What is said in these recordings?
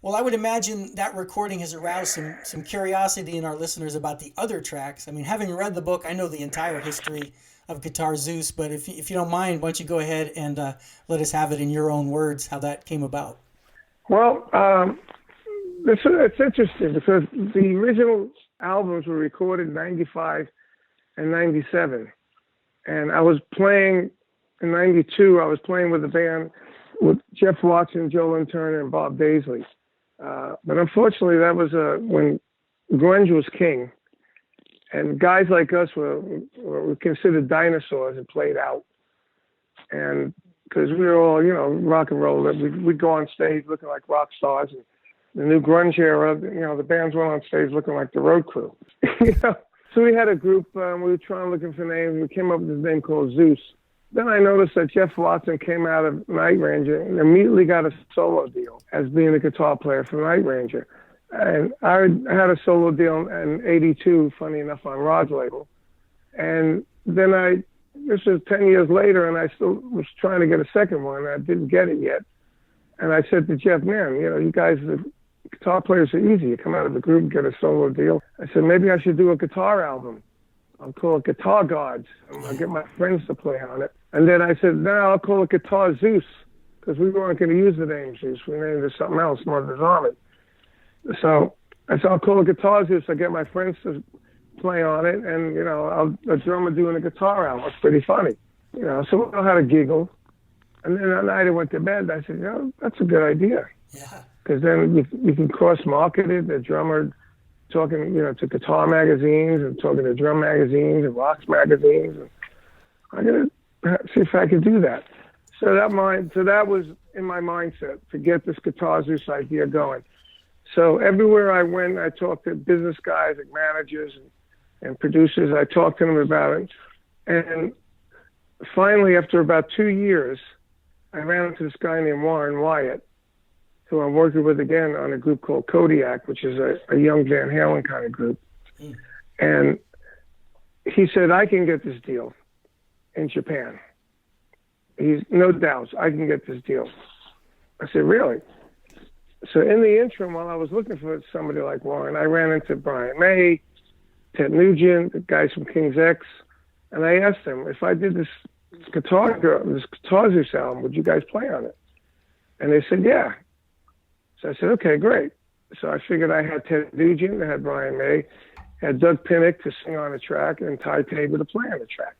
Well, I would imagine that recording has aroused some curiosity in our listeners about the other tracks. I mean, having read the book, I know the entire history of Guitar Zeus, but if you don't mind, why don't you go ahead and let us have it in your own words how that came about? Well, it's interesting because the original albums were recorded in 95 and 97. And I was playing in 92, I was playing with a band with Jeff Watson, Joe Lynn Turner, and Bob Daisley. But unfortunately, that was when grunge was king. And guys like us were considered dinosaurs and played out. And because we were all, rock and roll, we'd go on stage looking like rock stars. And the new grunge era, the bands went on stage looking like the Road Crew. So we had a group, we were trying looking for names. We came up with this name called Zeus. Then I noticed that Jeff Watson came out of Night Ranger and immediately got a solo deal as being a guitar player for Night Ranger. And I had a solo deal in 82, funny enough, on Rod's label. And then this was 10 years later, and I still was trying to get a second one. I didn't get it yet. And I said to Jeff, man, you guys, the guitar players are easy. You come out of the group and get a solo deal. I said, maybe I should do a guitar album. I'll call it Guitar Gods. I'll get my friends to play on it. And then I said, no, I'll call it Guitar Zeus, because we weren't going to use the name Zeus. We named it something else, Mother's Army. So I said, I'll call it Guitar Zeus. I'll get my friends to play on it, and, a drummer doing a guitar album. It's pretty funny. So we all had a giggle. And then that night I went to bed. I said, that's a good idea. Yeah. Because then you can cross-market it. The drummer talking, to guitar magazines and talking to drum magazines and rocks magazines. And I'm going to see if I can do that. So that was in my mindset to get this Guitar Zeus idea going. So everywhere I went, I talked to business guys and managers and producers. I talked to them about it. And finally, after about 2 years, I ran into this guy named Warren Wyatt, who I'm working with again on a group called Kodiak, which is a young Van Halen kind of group. Mm. And he said, I can get this deal in Japan. He's no doubts, I can get this deal. I said, really? So in the interim, while I was looking for somebody like Warren, I ran into Brian May, Ted Nugent, the guys from King's X, and I asked them, if I did this Guitar Zeus album, would you guys play on it? And they said, yeah. So I said, okay, great. So I figured I had Ted Nugent, I had Brian May, had Doug Pinnick to sing on the track, and Ty Tabor to play on the track.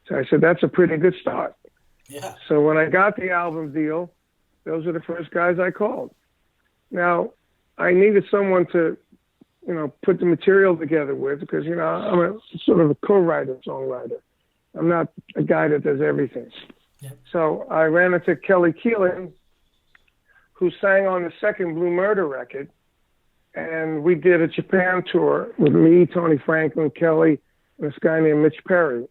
So I said, that's a pretty good start. Yeah. So when I got the album deal, those are the first guys I called. Now, I needed someone to, put the material together with, because, I'm a sort of a co-writer, songwriter. I'm not a guy that does everything. Yep. So I ran into Kelly Keelan, who sang on the second Blue Murder record, and we did a Japan tour with me, Tony Franklin, Kelly, and this guy named Mitch Perry.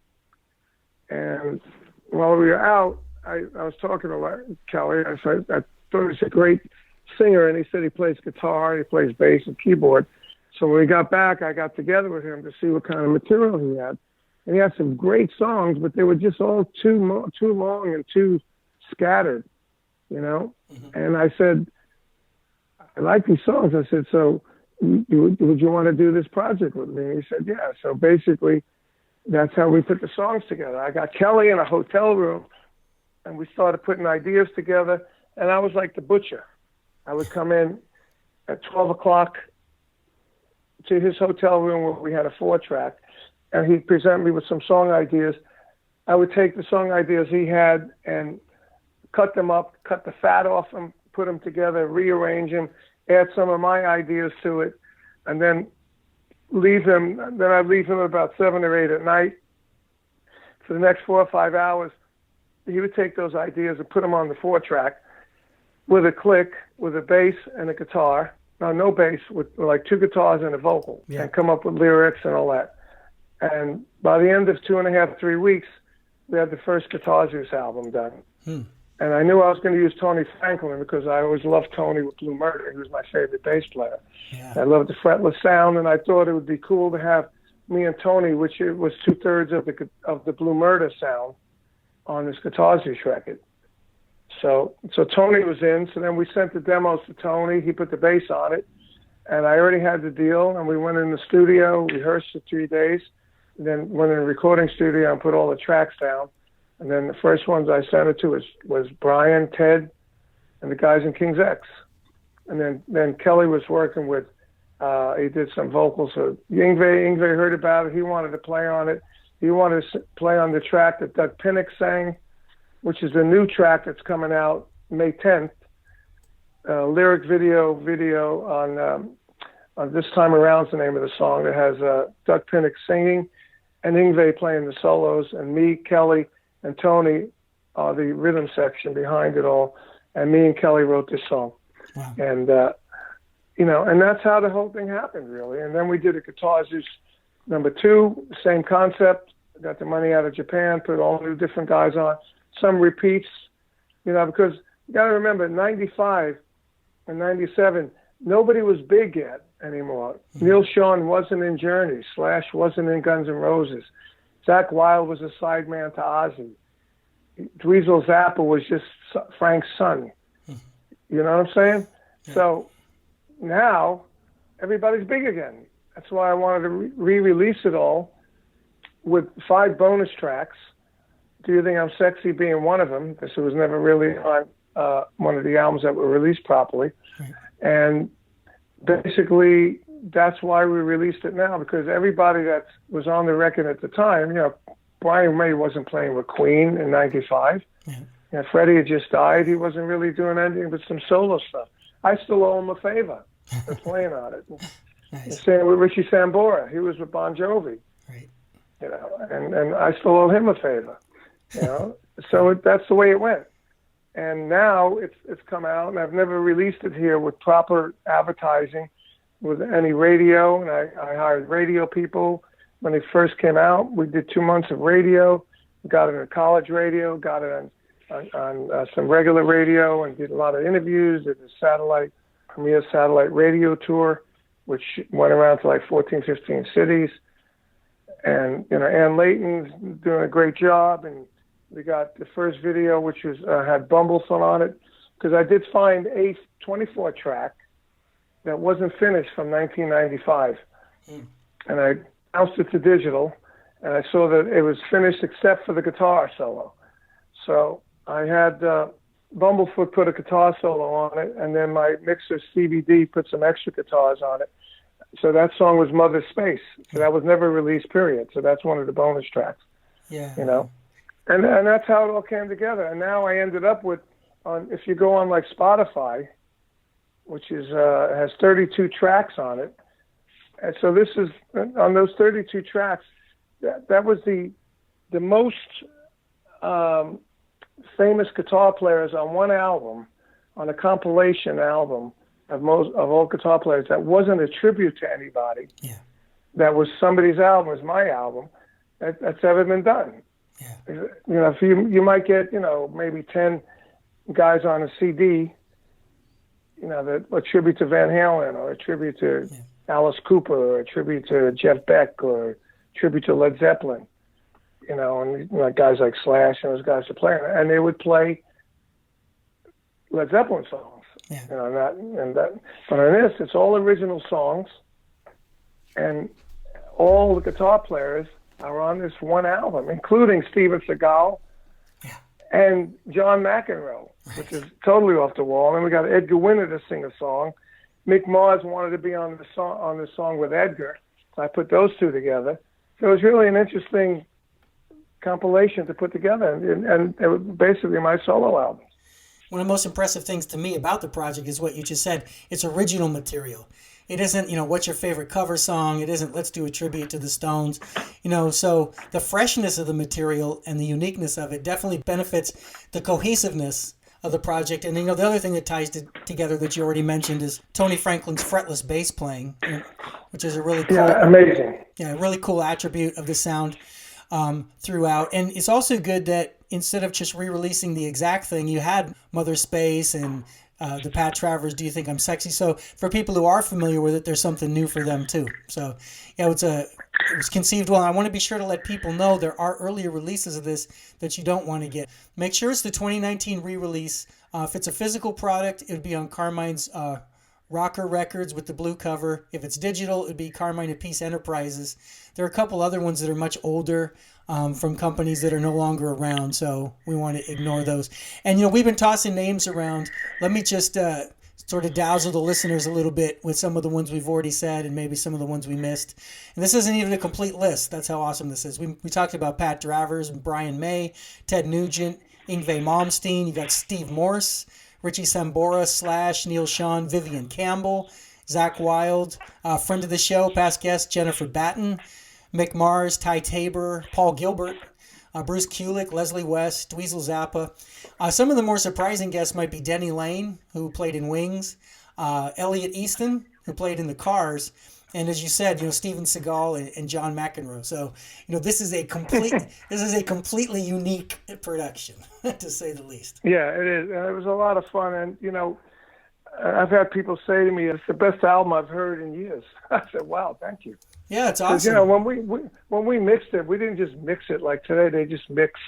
And while we were out, I was talking to Kelly. I thought he was a great singer, and he said he plays guitar, he plays bass and keyboard. So when we got back, I got together with him to see what kind of material he had. And he had some great songs, but they were just all too long and too scattered, Mm-hmm. And I said, I like these songs. I said, so would you want to do this project with me? And he said, yeah. So basically, that's how we put the songs together. I got Kelly in a hotel room, and we started putting ideas together, and I was like the butcher. I would come in at 12 o'clock to his hotel room where we had a 4-track, and he'd present me with some song ideas. I would take the song ideas he had and cut them up, cut the fat off them, put them together, rearrange them, add some of my ideas to it, and then leave him. Then I'd leave him about 7 or 8 at night. For the next 4 or 5 hours, he would take those ideas and put them on the 4-track with a click, with a bass and a guitar. No bass, with like 2 guitars and a vocal, and come up with lyrics and all that. And by the end of 2.5, 3 weeks, we had the first Guitar Zeus album done. Hmm. And I knew I was going to use Tony Franklin because I always loved Tony with Blue Murder. He was my favorite bass player. Yeah. I loved the fretless sound, and I thought it would be cool to have me and Tony, which it was 2/3 of the Blue Murder sound, on this Guitar Zeus record. So Tony was in. So then we sent the demos to Tony. He put the bass on it, and I already had the deal. And we went in the studio, rehearsed for 3 days, and then went in the recording studio and put all the tracks down. And then the first ones I sent it to was Brian, Ted, and the guys in King's X. And then Kelly was working with. He did some vocals. So Yngwie heard about it. He wanted to play on it. He wanted to play on the track that Doug Pinnick sang, which is a new track that's coming out May 10th. Lyric video on This Time Around's the name of the song. That has Doug Pinnick singing and Yngwie playing the solos, and me, Kelly, and Tony are the rhythm section behind it all. And me and Kelly wrote this song. Wow. And, and that's how the whole thing happened, really. And then we did a Guitar Zeus #2, same concept. Got the money out of Japan, put all new different guys on. Some repeats, because you got to remember, 95 and 97, nobody was big yet anymore. Mm-hmm. Neil Schon wasn't in Journey. Slash wasn't in Guns N' Roses. Zakk Wylde was a sideman to Ozzy. Dweezil Zappa was just Frank's son. Mm-hmm. You know what I'm saying? Yeah. So now everybody's big again. That's why I wanted to re-release it all with 5 bonus tracks. Do You Think I'm Sexy being one of them, because it was never really on one of the albums that were released properly. Right. And basically, that's why we released it now, because everybody that was on the record at the time, Brian May wasn't playing with Queen in 95. Yeah. Freddie had just died. He wasn't really doing anything but some solo stuff. I still owe him a favor for playing on it. Nice. Same with Richie Sambora. He was with Bon Jovi. Right. And I still owe him a favor. So that's the way it went. And now it's come out, and I've never released it here with proper advertising, with any radio. And I hired radio people when it first came out. We did 2 months of radio. We got it on college radio, got it on some regular radio, and did a lot of interviews. Did the premier satellite radio tour, which went around to like 14, 15 cities. And, Ann Layton's doing a great job. And we got the first video, which was had Bumblefoot on it, because I did find a 24 track that wasn't finished from 1995. And I bounced it to digital, and I saw that it was finished except for the guitar solo. So I had Bumblefoot put a guitar solo on it, and then my mixer CBD put some extra guitars on it. So that song was Mother's Space. So that was never released, period. So that's one of the bonus tracks. Yeah. And that's how it all came together. And now I ended up with, if you go on like Spotify, which has 32 tracks on it. And so this is, on those 32 tracks, that was the most famous guitar players on one album, on a compilation album of all guitar players that wasn't a tribute to anybody. Yeah. That was somebody's album, was my album. That's ever been done. Yeah. If you might get, maybe 10 guys on a CD, that a tribute to Van Halen, or a tribute to Alice Cooper, or a tribute to Jeff Beck, or a tribute to Led Zeppelin, and guys like Slash and those guys are playing, and they would play Led Zeppelin songs. Yeah. But on this, it's all original songs, and all the guitar players are on this one album, including Steven Seagal and John McEnroe, which is totally off the wall. And we got Edgar Winter to sing a song. Mick Mars wanted to be on the song with Edgar, so I put those two together. So it was really an interesting compilation to put together, and it was basically my solo album. One of the most impressive things to me about the project is what you just said. It's original material. It isn't, what's your favorite cover song? It isn't, let's do a tribute to the Stones. So the freshness of the material and the uniqueness of it definitely benefits the cohesiveness of the project. And, the other thing that ties together that you already mentioned is Tony Franklin's fretless bass playing, which is a really cool, amazing. Yeah, really cool attribute of the sound throughout. And it's also good that instead of just re-releasing the exact thing, you had Mother Space and the Pat Travers "Do You Think I'm Sexy?" So for people who are familiar with it, there's something new for them too. So yeah, it was conceived well. And I want to be sure to let people know there are earlier releases of this that you don't want to get. Make sure it's the 2019 re-release. If it's a physical product, it would be on Carmine's Rocker Records with the blue cover. If it's digital, it would be Carmine Appice Enterprises. There are a couple other ones that are much older from companies that are no longer around, so we want to ignore those. And, we've been tossing names around. Let me just sort of dazzle the listeners a little bit with some of the ones we've already said and maybe some of the ones we missed. And this isn't even a complete list. That's how awesome this is. We talked about Pat Travers and Brian May, Ted Nugent, Yngwie Malmsteen. You got Steve Morse, Richie Sambora, Slash, Neil Sean, Vivian Campbell, Zach Wilde, friend of the show, past guest Jennifer Batten, Mick Mars, Ty Tabor, Paul Gilbert, Bruce Kulick, Leslie West, Dweezil Zappa. Some of the more surprising guests might be Denny Lane, who played in Wings, Elliot Easton, who played in The Cars, and as you said, Steven Seagal and John McEnroe. So, this is a completely unique production, to say the least. Yeah, it is. It was a lot of fun, and I've had people say to me, "It's the best album I've heard in years." I said, "Wow, thank you." Yeah, it's awesome. When we mixed it, we didn't just mix it like today. They just mix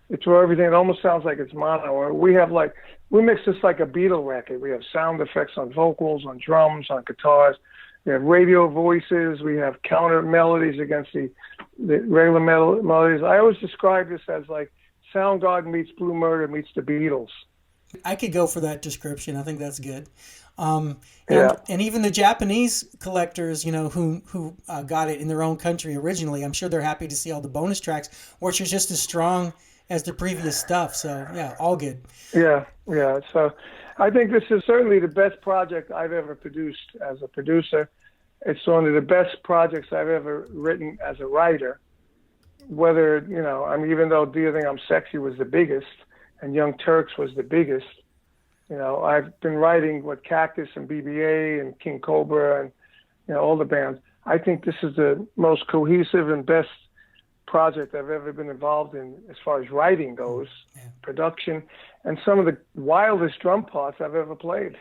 it to everything. It almost sounds like it's mono. We mix this like a Beatle record. We have sound effects on vocals, on drums, on guitars. We have radio voices. We have counter melodies against the regular melodies. I always describe this as like Soundgarden meets Blue Murder meets the Beatles. I could go for that description. I think that's good. And even the Japanese collectors, who got it in their own country originally, I'm sure they're happy to see all the bonus tracks, which are just as strong as the previous stuff. So, yeah, all good. Yeah. So I think this is certainly the best project I've ever produced as a producer. It's one of the best projects I've ever written as a writer. Whether, even though Do You Think I'm Sexy was the biggest and Young Turks was the biggest, I've been writing with Cactus and BBA and King Cobra and, all the bands. I think this is the most cohesive and best project I've ever been involved in as far as writing goes, production, and some of the wildest drum parts I've ever played.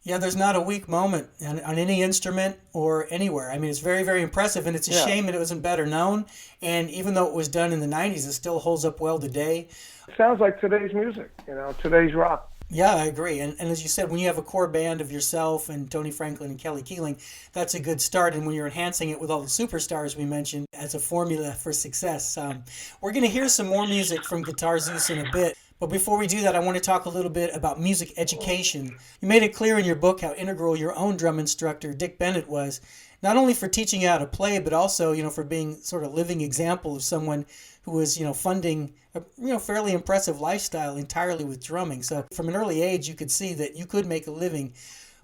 Yeah, there's not a weak moment on any instrument or anywhere. I mean, it's very, very impressive, and it's a shame that it wasn't better known. And even though it was done in the 90s, it still holds up well today. It sounds like today's music, today's rock. Yeah, I agree. And as you said, when you have a core band of yourself and Tony Franklin and Kelly Keeling, that's a good start. And when you're enhancing it with all the superstars we mentioned as a formula for success. We're going to hear some more music from Guitar Zeus in a bit. But before we do that, I want to talk a little bit about music education. You made it clear in your book how integral your own drum instructor, Dick Bennett, was, not only for teaching you how to play, but also, for being sort of living example of someone who was, funding a, fairly impressive lifestyle entirely with drumming. So from an early age, you could see that you could make a living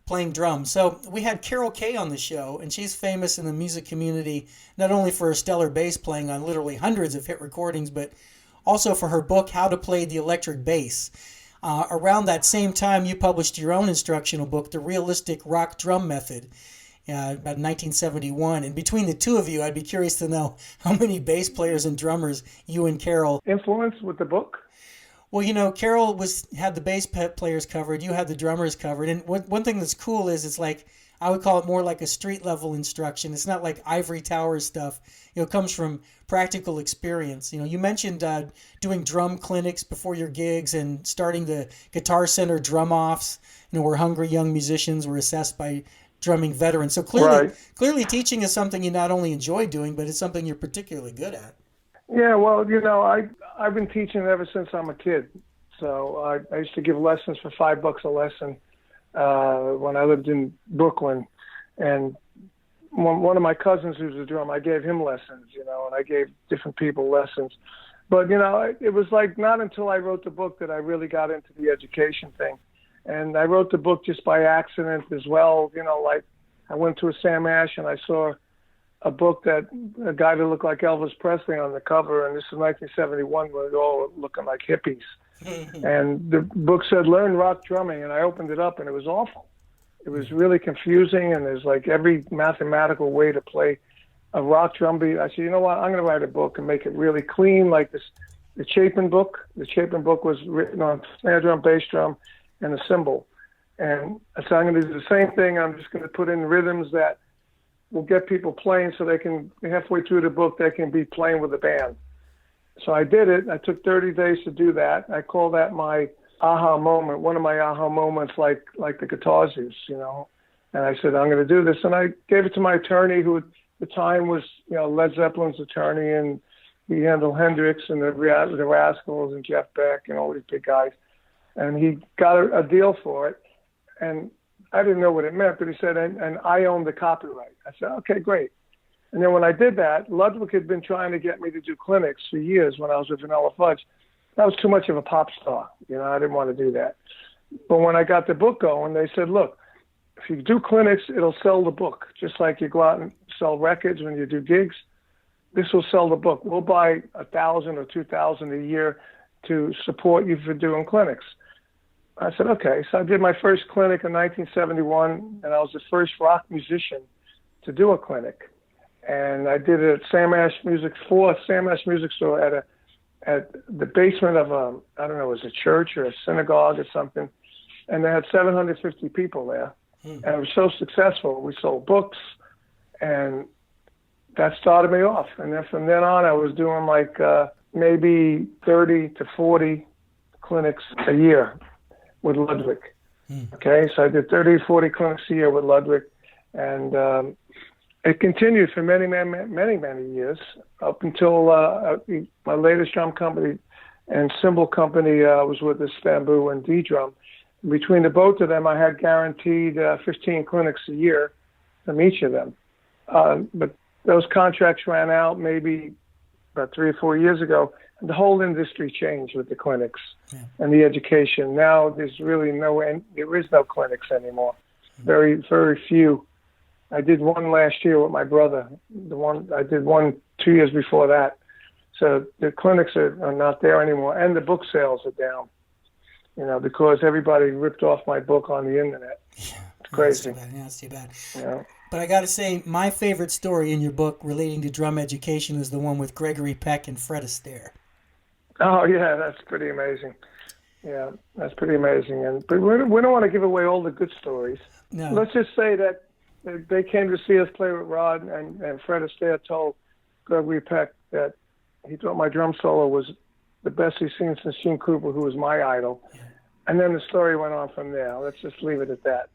playing drums. So we had Carol Kay on the show, and she's famous in the music community, not only for her stellar bass playing on literally hundreds of hit recordings, but also for her book, How to Play the Electric Bass. Around that same time, you published your own instructional book, The Realistic Rock Drum Method, about 1971. And between the two of you, I'd be curious to know how many bass players and drummers you and Carol influenced with the book. Well, Carol had the bass players covered, you had the drummers covered. And one thing that's cool is it's like, I would call it more like a street level instruction. It's not like ivory tower stuff. It comes from practical experience. You mentioned doing drum clinics before your gigs and starting the Guitar Center drum offs, where hungry young musicians were assessed by drumming veterans. So clearly teaching is something you not only enjoy doing, but it's something you're particularly good at. Yeah, well, I've been teaching ever since I'm a kid. So I used to give lessons for $5 a lesson when I lived in Brooklyn. And one of my cousins who's a drummer, I gave him lessons, and I gave different people lessons. But, it was like not until I wrote the book that I really got into the education thing. And I wrote the book just by accident as well. Like I went to a Sam Ash and I saw a book that a guy that looked like Elvis Presley on the cover. And this is 1971 when we were all looking like hippies. And the book said, Learn Rock Drumming. And I opened it up and it was awful. It was really confusing. And there's like every mathematical way to play a rock drum beat. I said, you know what? I'm going to write a book and make it really clean like this. The Chapin book. The Chapin book was written on snare drum, bass drum, and a cymbal. And so I'm going to do the same thing. I'm just going to put in rhythms that will get people playing so they can, halfway through the book, they can be playing with the band. So I did it. I took 30 days to do that. I call that my aha moment, one of my aha moments, like the Guitar Zeus, you know. And I said, I'm going to do this. And I gave it to my attorney, who at the time was, you know, Led Zeppelin's attorney, and he handled Hendrix and the Rascals and Jeff Beck and all these big guys. And he got a deal for it. And I didn't know what it meant, but he said, and I own the copyright. I said, okay, great. And then when I did that, Ludwig had been trying to get me to do clinics for years when I was with Vanilla Fudge. That was too much of a pop star. You know, I didn't want to do that. But when I got the book going, they said, look, if you do clinics, it'll sell the book. Just like you go out and sell records when you do gigs, this will sell the book. We'll buy 1,000 or 2,000 a year to support you for doing clinics. I said, okay. So I did my first clinic in 1971, and I was the first rock musician to do a clinic. And I did it at Sam Ash Music Store at the basement of I don't know, it was a church or a synagogue or something. And they had 750 people there. And it was so successful. We sold books, and that started me off. And then from then on, I was doing like maybe 30 to 40 clinics a year with Ludwig. Okay, so I did 30 to 40 clinics a year with Ludwig. And it continued for many, many years, up until my latest drum company and cymbal company was with the Bamboo and D-Drum. Between the both of them, I had guaranteed 15 clinics a year from each of them. But those contracts ran out maybe about 3 or 4 years ago. And the whole industry changed with the clinics and the education. Now there's really there is no clinics anymore. Very, very few. I did one last year with my brother. I did one 2 years before that. So the clinics are not there anymore, and the book sales are down. You know, because everybody ripped off my book on the internet. Yeah, it's crazy. That's too bad. Yeah. But I got to say, my favorite story in your book relating to drum education is the one with Gregory Peck and Fred Astaire. Oh yeah, that's pretty amazing. Yeah, that's pretty amazing. But we don't want to give away all the good stories. No. Let's just say that they came to see us play with Rod, and Fred Astaire told Gregory Peck that he thought my drum solo was the best he's seen since Gene Krupa, who was my idol. Yeah. And then the story went on from there. Let's just leave it at that.